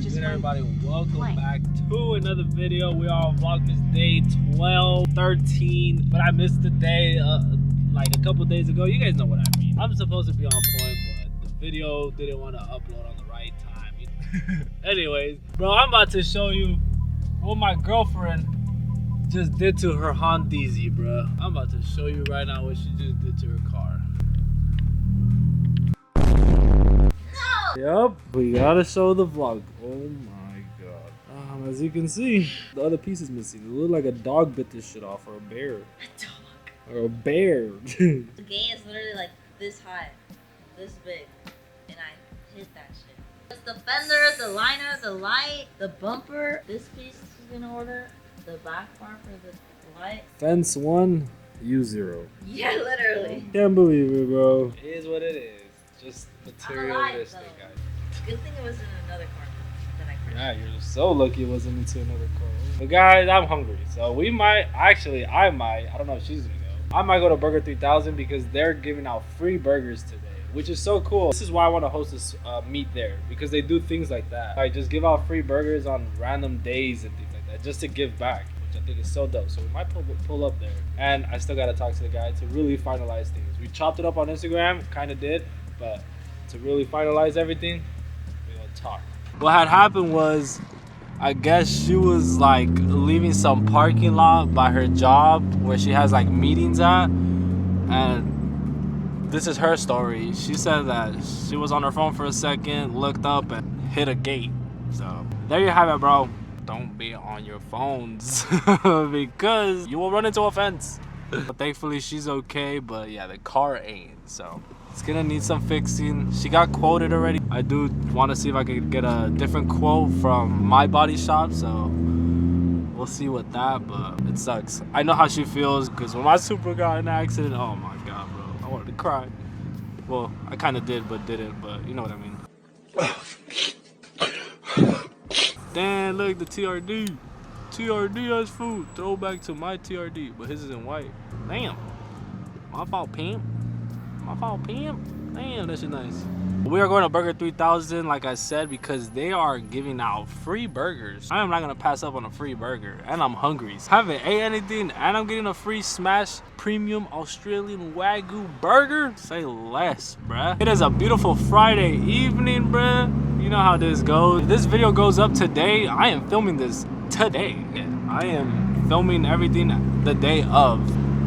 is good, everybody? Welcome back to another video. We are on Vlogmas day 12, 13, but I missed the day like a couple days ago. You guys know what I mean. I'm supposed to be on point, but the video didn't want to upload on the right time. Anyways, bro, I'm about to show you what my girlfriend just did to her Hondeezy, bro. I'm about to show you right now what she just did to her car. Yup, we gotta show the vlog. Oh my god. As you can see, the other piece is missing. It looked like a dog bit this shit off, or a bear. A dog. Or a bear. The game is literally like this high, this big, and I hit that shit. It's the fender, the liner, the light, the bumper. This piece is in order. The back bar for the light. Fence 1, U0. Yeah, literally. Can't believe it, bro. It is what it is. Just materialistic, guys. Good thing it was in another car that I crashed. Yeah, you're so lucky it wasn't into another car. But guys, I'm hungry, so we might, actually, I don't know if she's gonna go. I might go to Burger 3000 because they're giving out free burgers today, which is so cool. This is why I want to host this meet there, because they do things like that. Like just give out free burgers on random days and things like that, just to give back, which I think is so dope. So we might pull up there. And I still gotta talk to the guy to really finalize things. We chopped it up on Instagram, kind of did. But to really finalize everything, we're gonna talk. What had happened was, I guess she was like leaving some parking lot by her job where she has like meetings at. And this is her story. She said that she was on her phone for a second, looked up and hit a gate. So there you have it, bro. Don't be on your phones because you will run into a fence. But thankfully she's okay, but yeah, the car ain't, so it's gonna need some fixing. She got quoted already. I do want to see if I could get a different quote from my body shop, so we'll see with that, but it sucks. I know how she feels because when my Supra got in an accident, oh my god, bro, I wanted to cry. Well, I kind of did, but didn't, but you know what I mean. Damn, look, the TRD. TRD has food. Throwback to my TRD, but his is in white. Damn. My fault, pimp. My fault, pimp. Damn, that shit nice. We are going to Burger 3000, like I said, because they are giving out free burgers. I am not going to pass up on a free burger, and I'm hungry. I haven't ate anything, and I'm getting a free smash premium Australian Wagyu burger. Say less, bruh. It is a beautiful Friday evening, bruh. You know how this goes. If this video goes up today, I am filming this today. I am filming everything the day of,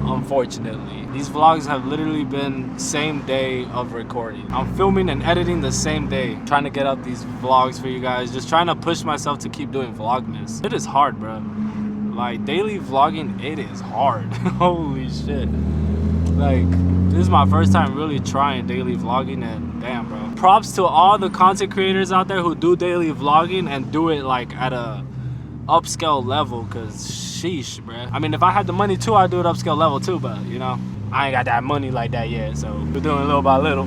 unfortunately. These vlogs have literally been same day of recording. I'm filming and editing the same day, trying to get out these vlogs for you guys, just trying to push myself to keep doing Vlogmas. It is hard, bro. Like daily vlogging, it is hard. Holy shit. Like, this is my first time really trying daily vlogging, and damn, bro. Props to all the content creators out there who do daily vlogging and do it like at a upscale level, cause sheesh, bruh. I mean, if I had the money too, I'd do it upscale level too, but you know, I ain't got that money like that yet, so we're doing little by little.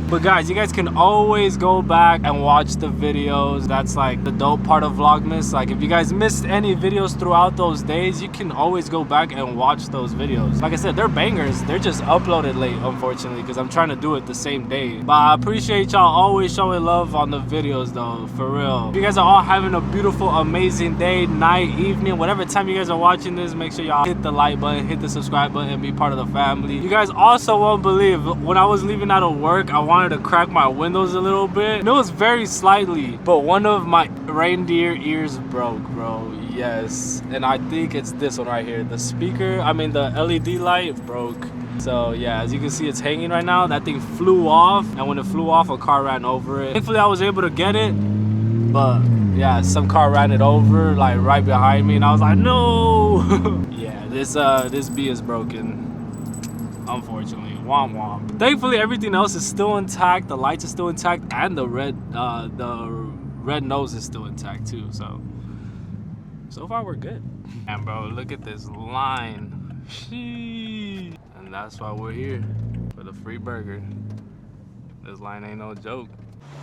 But guys, you guys can always go back and watch the videos. That's like the dope part of Vlogmas. Like if you guys missed any videos throughout those days, you can always go back and watch those videos. Like I said, they're bangers. They're just uploaded late, unfortunately, because I'm trying to do it the same day. But I appreciate y'all always showing love on the videos though, for real. You guys are all having a beautiful, amazing day, night, evening, whatever time you guys are watching this. Make sure y'all hit the like button, hit the subscribe button, and be part of the family. You guys also won't believe, when I was leaving out of work, I wanted to crack my windows a little bit. And it was very slightly, but one of my reindeer ears broke, bro. Yes, and I think it's this one right here. The speaker, I mean the LED light broke. So yeah, as you can see, it's hanging right now. That thing flew off, and when it flew off, a car ran over it. Thankfully, I was able to get it, but yeah, some car ran it over, like right behind me, and I was like, no. Yeah, this bee is broken, unfortunately. Womp womp. Thankfully, everything else is still intact. The lights are still intact, and the red nose is still intact too. So far we're good. And bro, look at this line. Sheesh. And that's why we're here, for the free burger. This line ain't no joke.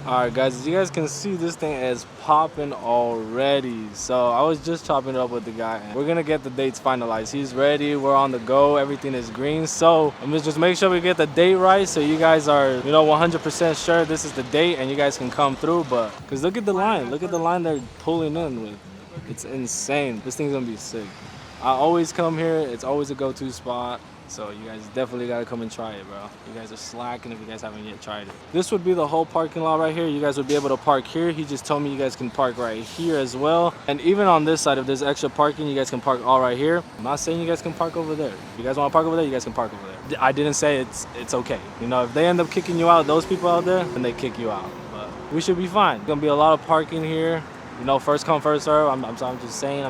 Alright guys, as you guys can see, this thing is popping already. So I was just chopping it up with the guy and we're gonna get the dates finalized. He's ready, we're on the go, everything is green. So I'm gonna just make sure we get the date right so you guys are, you know, 100% sure this is the date and you guys can come through. But cause look at the line they're pulling in with. It's insane. This thing's gonna be sick. I always come here, it's always a go-to spot. So you guys definitely gotta come and try it, bro. You guys are slacking if you guys haven't yet tried it. This would be the whole parking lot right here. You guys would be able to park here. He just told me you guys can park right here as well. And even on this side, if there's extra parking, you guys can park all right here. I'm not saying you guys can park over there. If you guys wanna park over there, you guys can park over there. I didn't say it's okay. You know, if they end up kicking you out, those people out there, then they kick you out. But we should be fine. Gonna be a lot of parking here. You know, first come, first serve. I'm just saying.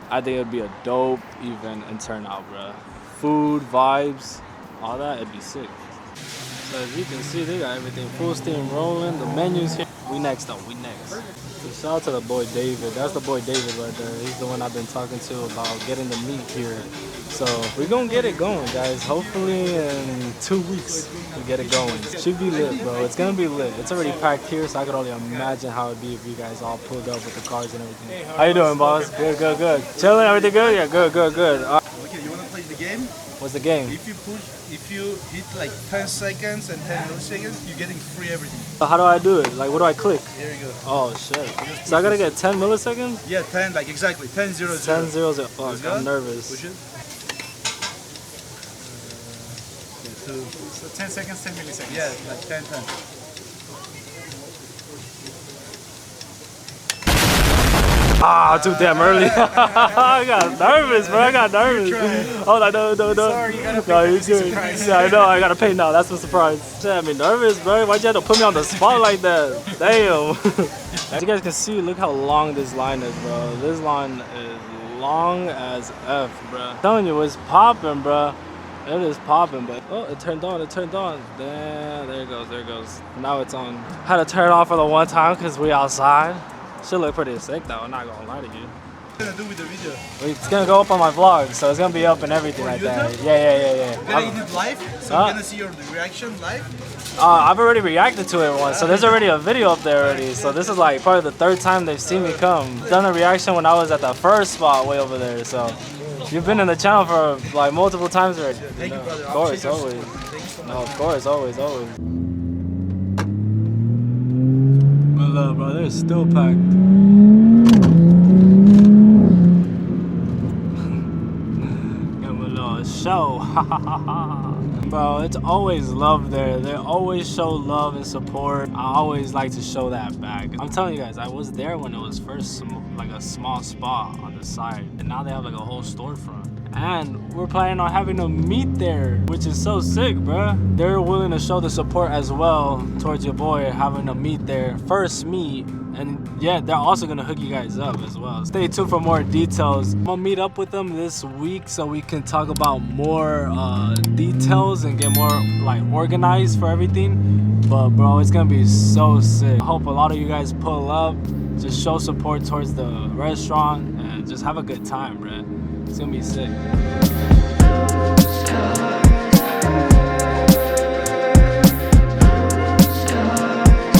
I think it'd be a dope event and turnout, bro. Food, vibes, all that, it'd be sick. So as you can see, they got everything full steam rolling. The menu's here. We next though, we next. So shout out to the boy David. That's the boy David right there. He's the one I've been talking to about getting the meat here. So we're gonna get it going, guys. Hopefully in 2 weeks we get it going. Should be lit, bro. It's gonna be lit. It's already packed here, so I could only imagine how it'd be if you guys all pulled up with the cars and everything. How you doing, boss? Good, good, good. Chilling, everything good? Yeah, good, good, good. Okay, you wanna play the game? What's the game? If you hit like 10 seconds and 10 milliseconds, you're getting free everything. How do I do it? Like, what do I click? Here you go. Oh, shit. So I gotta get 10 milliseconds? Yeah, 10, like exactly, 10, 0, 0. 10, 0, 0. Fuck, I'm nervous. Push it. So 10 seconds, 10 milliseconds. Yeah, like 10, 10. Ah, too damn early. I got nervous, bro. I got nervous. Oh, no. Sorry, you gotta pay. No, you That's a good. surprise. Yeah, I know. I gotta pay now. That's a surprise. Shit, I mean, nervous, bro. Why'd you have to put me on the spot like that? Damn. As you guys can see, look how long this line is, bro. This line is long as F, bro. I'm telling you, it's popping, bro. It is popping, but oh, it turned on. Damn, there it goes. Now it's on. Had to turn it off for the one time because we outside. Should look pretty sick though, I'm not gonna lie to you. What are you gonna do with the video? It's gonna go up on my vlog, so it's gonna be up and everything like that. Yeah. You're gonna eat it live? So we're gonna see your reaction live? I've already reacted to it once, so there's already a video up there already. So this is like probably the 3rd time they've seen me come. Done a reaction when I was at the first spot way over there, so you've been in the channel for like multiple times already. Thank you, brother. Of course, always. Thank you so much. No, of course, always. But look, bro, they're still packed. Give them a little show. Bro, it's always love there. They always show love and support. I always like to show that back. I'm telling you guys, I was there when it was first like a small spot on the side. And now they have like a whole storefront. And we're planning on having a meet there, which is so sick, bruh. They're willing to show the support as well towards your boy having a meet there. First meet, and yeah, they're also gonna hook you guys up as well. Stay tuned for more details. I'm gonna meet up with them this week so we can talk about more details and get more like organized for everything. But bro, it's gonna be so sick. I hope a lot of you guys pull up, just show support towards the restaurant and just have a good time, bruh. It's gonna be sick.